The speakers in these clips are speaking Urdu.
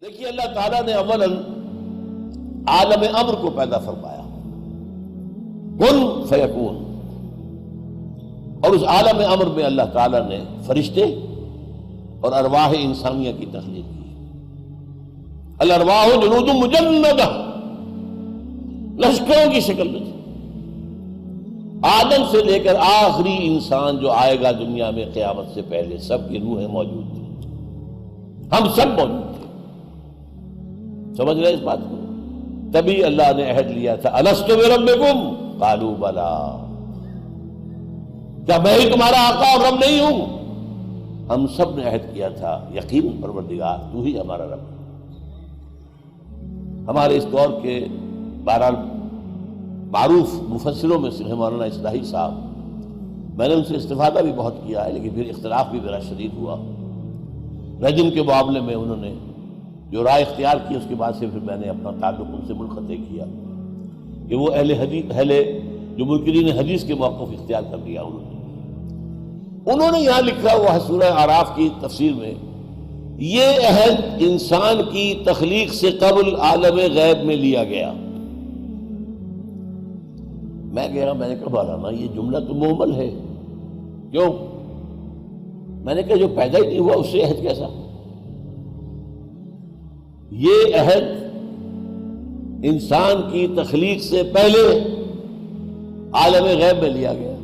دیکھیے اللہ تعالیٰ نے اولاً عالم امر کو پیدا فرمایا، کن فیکون، اور اس عالم امر میں اللہ تعالیٰ نے فرشتے اور ارواح انسانیہ کی تخلیق کی۔ الارواح جنود مجندہ، لشکروں کی شکل میں تھی۔ آدم سے لے کر آخری انسان جو آئے گا دنیا میں قیامت سے پہلے، سب کی روحیں موجود تھیں، ہم سب موجود تھے۔ سمجھ رہے اس بات کو؟ تبھی اللہ نے عہد لیا تھا، الست بربکم قالوا بلا، کیا میں ہی تمہارا آقا اور رب نہیں ہوں؟ ہم سب نے عہد کیا تھا، یقیناً پروردگار تو ہی ہمارا رب ہے۔ ہمارے اس دور کے بہرحال معروف مفسروں میں سے مولانا اصلاحی صاحب، میں نے ان سے استفادہ بھی بہت کیا ہے، لیکن پھر اختلاف بھی میرا شدید ہوا۔ رجم کے معاملے میں انہوں نے جو رائے اختیار کی، اس کے بعد سے پھر میں نے اپنا تعلق ان سے منقطع کیا کہ وہ اہل جو منکرین حدیث کے موقف اختیار کر لیا انہوں نے یہاں لکھا ہوا سورہ اعراف کی تفسیر میں، یہ عہد انسان کی تخلیق سے قبل عالم غیب میں لیا گیا۔ میں نے کہا مولانا یہ جملہ تو مہمل ہے، کیوں؟ میں نے کہا جو پیدا ہی نہیں ہوا اس سے عہد کیسا؟ یہ عہد انسان کی تخلیق سے پہلے عالم غیب میں لیا گیا۔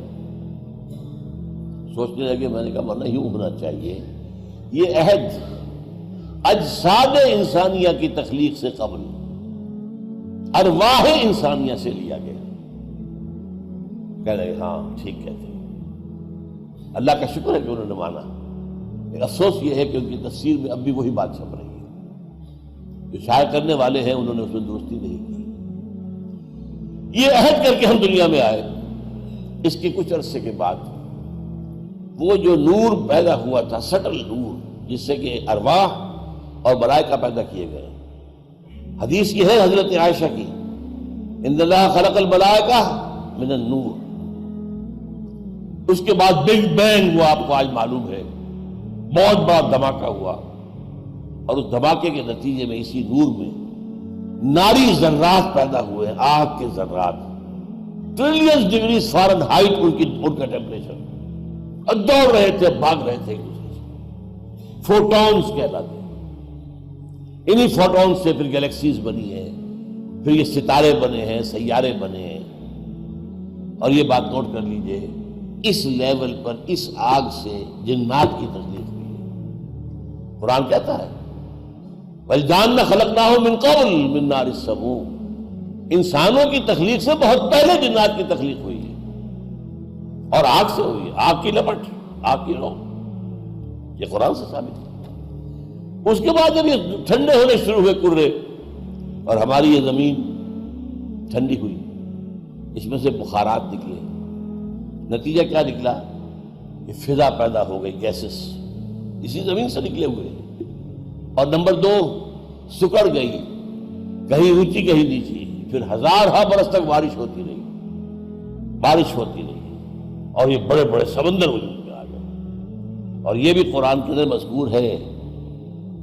سوچنے لگے، میں نے کہا ورنہ یوں ہونا چاہیے، یہ عہد اجساد انسانیہ کی تخلیق سے قبل ارواح انسانیہ سے لیا گیا۔ کہہ رہے ہاں ٹھیک کہتے ہیں، اللہ کا شکر ہے کہ انہوں نے مانا۔ ایک افسوس یہ ہے کہ ان کی تفسیر میں اب بھی وہی بات چھپ رہی ہے، جو شائع کرنے والے ہیں انہوں نے اس میں درستی نہیں کی۔ یہ عہد کر کے ہم دنیا میں آئے، اس کے کچھ عرصے کے بعد وہ جو نور پیدا ہوا تھا، سٹل نور، جس سے کہ ارواح اور ملائکہ پیدا کیے گئے۔ حدیث یہ ہے حضرت عائشہ کی، ان اللہ خلق الملائکہ من النور۔ اس کے بعد بگ بینگ وہ آپ کو آج معلوم ہے، بہت بڑا دھماکہ ہوا، اور اس دھماکے کے نتیجے میں اسی نور میں ناری ذرات پیدا ہوئے ہیں، آگ کے ذرات، ٹریلینز ڈگری فارن ہائٹ ان کا ٹیمپریچر، اور دوڑ رہے تھے، بھاگ رہے تھے ایک دوسرے سے، فوٹونز کہلاتے ہیں۔ انہی فوٹونز سے پھر گیلیکسیز بنی ہیں، پھر یہ ستارے بنے ہیں، سیارے بنے ہیں۔ اور یہ بات نوٹ کر لیجئے، اس لیول پر اس آگ سے جنات کی تخلیق ہوئی ہے۔ قرآن کہتا ہے وَالْجَانَّ خَلَقْنَاهُ مِنْ قَبْلُ مِنْ نَارِ السَّمُومِ، انسانوں کی تخلیق سے بہت پہلے جنات کی تخلیق ہوئی ہے، اور آگ سے ہوئی ہے، آگ کی لپٹ، آگ کی لو، یہ قرآن سے ثابت ہے۔ اس کے بعد جب یہ ٹھنڈے ہونے شروع ہوئے کرے، اور ہماری یہ زمین ٹھنڈی ہوئی، اس میں سے بخارات نکلے، نتیجہ کیا نکلا کہ فضا پیدا ہو گئی، گیسز اسی زمین سے نکلے ہوئے، اور نمبر 2 سکڑ گئی، کہیں اونچی کہیں نیچی، پھر ہزارہ برس تک بارش ہوتی رہی، اور یہ بڑے بڑے سمندر وجود میں آ گئے۔ اور یہ بھی قرآن کے اندر مذکور ہے،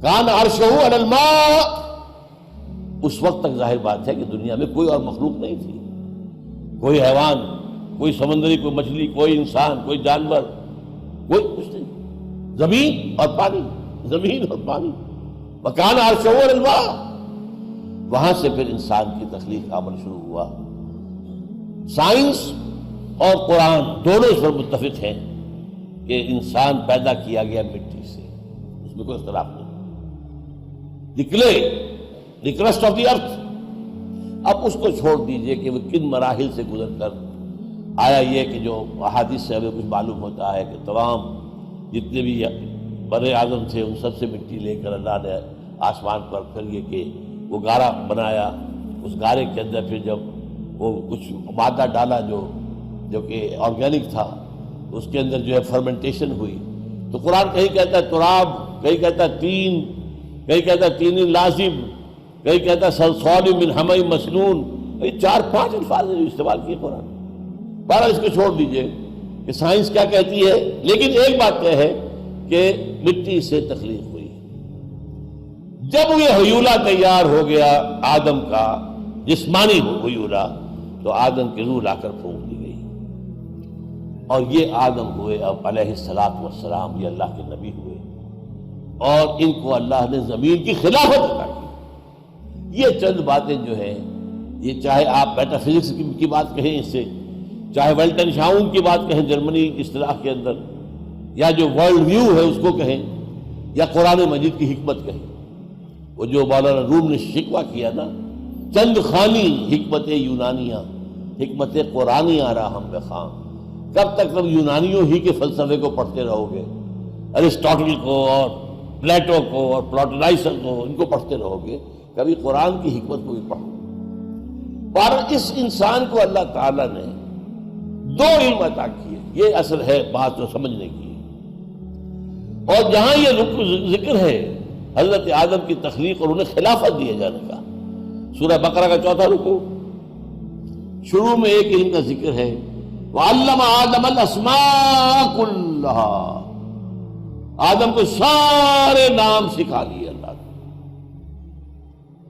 کان عرشہ علی الماء، اس وقت تک ظاہر بات ہے کہ دنیا میں کوئی اور مخلوق نہیں تھی، کوئی حیوان، کوئی سمندری، کوئی مچھلی، کوئی انسان، کوئی جانور، کوئی کچھ نہیں، زمین اور پانی، زمین اور پانی۔ وَكَانَ عَرْشُهُ عَلَى الْمَاءِ، وہاں سے پھر انسان کی تخلیق کا عمل شروع ہوا۔ سائنس اور قرآن دونوں اس پر متفق ہیں کہ انسان پیدا کیا گیا مٹی سے، اس میں کوئی اختلاف نہیں۔ The clay, the crust of the earth۔ اب اس کو چھوڑ دیجئے کہ وہ کن مراحل سے گزر کر آیا، یہ کہ جو احادیث سے ہمیں کچھ معلوم ہوتا ہے کہ تمام جتنے بھی بر اعظم تھے ان سب سے مٹی لے کر اللہ نے آسمان پر پھر یہ کہ وہ گارا بنایا، اس گارے کے اندر پھر جب وہ کچھ مادہ ڈالا جو کہ آرگینک تھا، اس کے اندر جو ہے فرمنٹیشن ہوئی، تو قرآن کہیں کہتا ہے تراب، کہیں کہتا ہے تین، کہیں کہتا ہے تین لازم، کہیں کہتا ہے صلصال من حمأ مسنون، یہ 4-5 الفاظ استعمال کیے قرآن۔ بہرحال اس کو چھوڑ دیجئے کہ سائنس کیا کہتی ہے، لیکن ایک بات یہ ہے کہ مٹی سے تخلیق ہوئی۔ جب یہ ہیولہ تیار ہو گیا آدم کا جسمانی ہیولہ، تو آدم کی روح لا کر پھونک دی گئی، اور یہ آدم ہوئے اب علیہ الصلوۃ والسلام، یہ اللہ کے نبی ہوئے، اور ان کو اللہ نے زمین کی خلافت عطا کی۔ یہ چند باتیں جو ہیں، یہ چاہے آپ میٹا فزکس کی بات کہیں اس سے، چاہے ویلٹن شاؤن کی بات کہیں جرمنی اصطلاح کے اندر، یا جو ورلڈ ویو ہے اس کو کہیں، یا قرآن مجید کی حکمت کہیں، وہ جو مولانا روم نے شکوہ کیا نا، چند خانی حکمت یونانیہ، حکمت قرآنیہ راہم بخام، کب تک تم یونانیوں ہی کے فلسفے کو پڑھتے رہو گے، ارسطاٹل کو اور پلیٹو کو اور پلاٹونائزر کو، ان کو پڑھتے رہو گے، کبھی قرآن کی حکمت کو بھی پڑھو۔ پر اس انسان کو اللہ تعالیٰ نے دو علم عطا کیے، یہ اصل ہے بات جو سمجھنے کی، اور جہاں یہ ذکر ہے حضرت آدم کی تخلیق اور انہیں خلافت دیے جانے کا، سورہ بقرہ کا 4واں رکوع، شروع میں ایک علم کا ذکر ہے، وَعَلَّمَ آدَمَ الْأَسْمَاءَ كُلَّهَا، آدم کو سارے نام سکھا دیے اللہ نے۔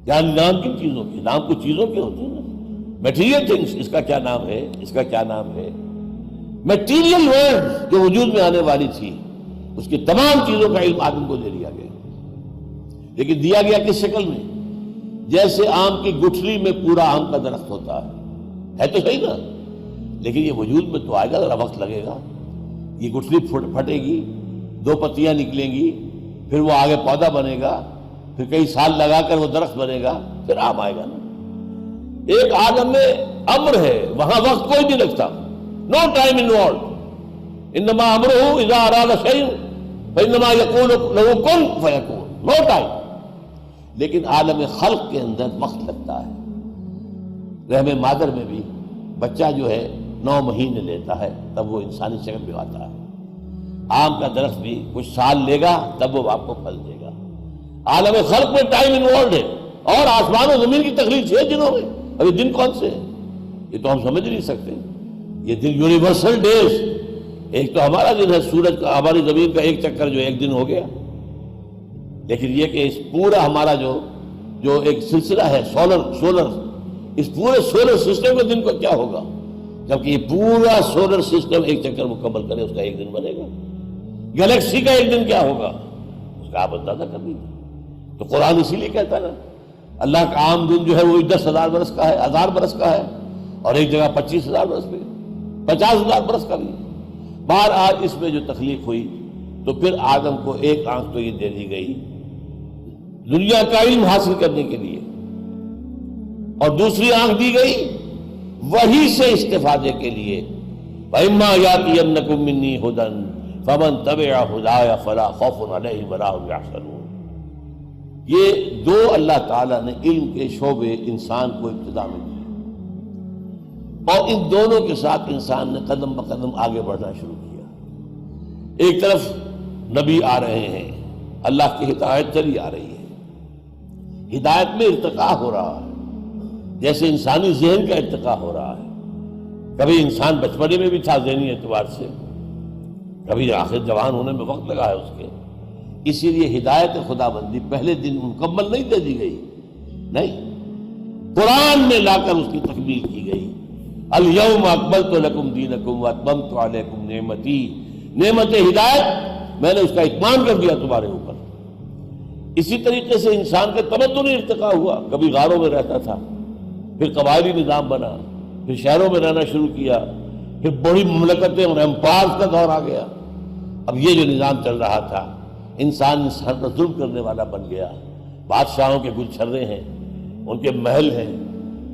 یعنی نام کن چیزوں کے؟ نام کچھ چیزوں کے ہوتے ہیں نا، میٹیریل تھنگس، اس کا کیا نام ہے، اس کا کیا نام ہے، میٹیریل ورلڈ جو وجود میں آنے والی تھی، اس کی تمام چیزوں کا علم آدم کو دے دیا گیا، لیکن دیا گیا کس شکل میں؟ جیسے آم کی گٹھلی میں پورا آم کا درخت ہوتا ہے تو صحیح نا، لیکن یہ وجود میں تو آئے گا، ذرا وقت لگے گا، یہ گٹھلی پھٹے گی، 2 پتیاں نکلیں گی، پھر وہ آگے پودا بنے گا، پھر کئی سال لگا کر وہ درخت بنے گا، پھر آم آئے گا نا۔ ایک آدم میں امر ہے، وہاں وقت کوئی نہیں لگتا، نو ٹائم انوالوڈ، انما امرہ اذا اراد شیء فانما یقول له کن فیکون، نو ٹائم۔ لیکن عالم خلق کے اندر وقت لگتا ہے۔ رحم مادر میں بھی بچہ جو ہے 9 مہینے لیتا ہے، تب وہ انسانی شکل میں آتا ہے۔ آم کا درخت بھی کچھ سال لے گا، تب وہ آپ کو پھل دے گا۔ عالم خلق میں ٹائم انوالوڈ ہے، اور آسمان و زمین کی تخلیق 6 دنوں میں۔ ابھی دن کون سے ہیں؟ یہ تو ہم سمجھ نہیں سکتے۔ یہ دن یونیورسل ڈیز، ایک تو ہمارا دن ہے، سورج کا، ہماری زمین کا ایک چکر جو 1 دن ہو گیا، لیکن یہ کہ اس پورا ہمارا جو ایک سلسلہ ہے سولر، اس پورے سولر سسٹم کے دن کو کیا ہوگا، جبکہ یہ پورا سولر سسٹم ایک چکر مکمل کرے، اس کا 1 دن بنے گا۔ گلیکسی کا 1 دن کیا ہوگا، اس کا آپ اندازہ کر لیجیے۔ تو قرآن اسی لیے کہتا ہے نا، اللہ کا عام دن جو ہے وہ 10,000 برس کا ہے، 1000 برس کا ہے، اور ایک جگہ 25,000 برس پہ، 50,000 برس کا بھی۔ بہرحال اس میں جو تخلیق ہوئی، تو پھر آدم کو ایک آنکھ تو یہ دے دی گئی دنیا کا علم حاصل کرنے کے لیے، اور دوسری آنکھ دی گئی وحی سے استفادے کے لیے، وَإِمَّا يَأْتِيَنَّكُم مِّنِّي هُدًى فَمَن تَبِعَ هُدَايَ فَلَا خَوْفٌ عَلَيْهِمْ وَلَا هُمْ يَحْزَنُونَ۔ یہ دو اللہ تعالیٰ نے علم کے شعبے انسان کو ابتدا میں دیے، اور ان دونوں کے ساتھ انسان نے قدم بقدم آگے بڑھنا شروع کیا۔ ایک طرف نبی آ رہے ہیں، اللہ کی ہدایت چلی آ رہی ہے، ہدایت میں ارتقاء ہو رہا ہے، جیسے انسانی ذہن کا ارتقاء ہو رہا ہے۔ کبھی انسان بچپنے میں بھی تھا ذہنی اعتبار سے، کبھی آخر جوان ہونے میں وقت لگا ہے اس کے۔ اسی لیے ہدایت خدا بندی پہلے دن مکمل نہیں دے دی گئی، نہیں، قرآن میں لا کر اس کی تکمیل کی گئی۔ الیوم اکملت لکم دینکم واتممت علیکم نعمتی، نعمت ہدایت میں نے اس کا اتمام کر دیا تمہارے اوپر۔ اسی طریقے سے انسان کا تمدنی ارتقاء ہوا، کبھی غاروں میں رہتا تھا، پھر قبائلی نظام بنا، پھر شہروں میں رہنا شروع کیا، پھر بڑی مملکتیں اور امپائرز کا دور آ گیا۔ اب یہ جو نظام چل رہا تھا، انسان پر ظلم کرنے والا بن گیا۔ بادشاہوں کے گلچھرے ہیں، ان کے محل ہیں،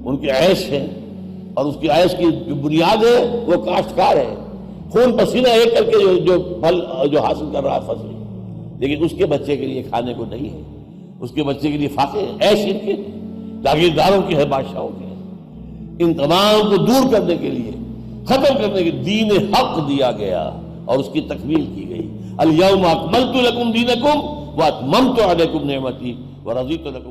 ان کے عیش ہیں، اور اس کی عیش کی جو بنیاد ہے وہ کاشتکار ہے، خون پسینہ ایک کر کے جو پھل جو حاصل کر رہا ہے فصل، لیکن اس کے بچے کے لیے کھانے کو نہیں ہے، اس کے بچے کے لیے فاقے ہیں، عیش ان کے جاگیرداروں کی ہے، بادشاہوں کے ہے۔ ان تمام کو دور کرنے کے لیے، ختم کرنے کے دین حق دیا گیا اور اس کی تکمیل کی گئی۔ الیوم اکملت لکم دینکم واتممت علیکم نعمتی ورضیت لکم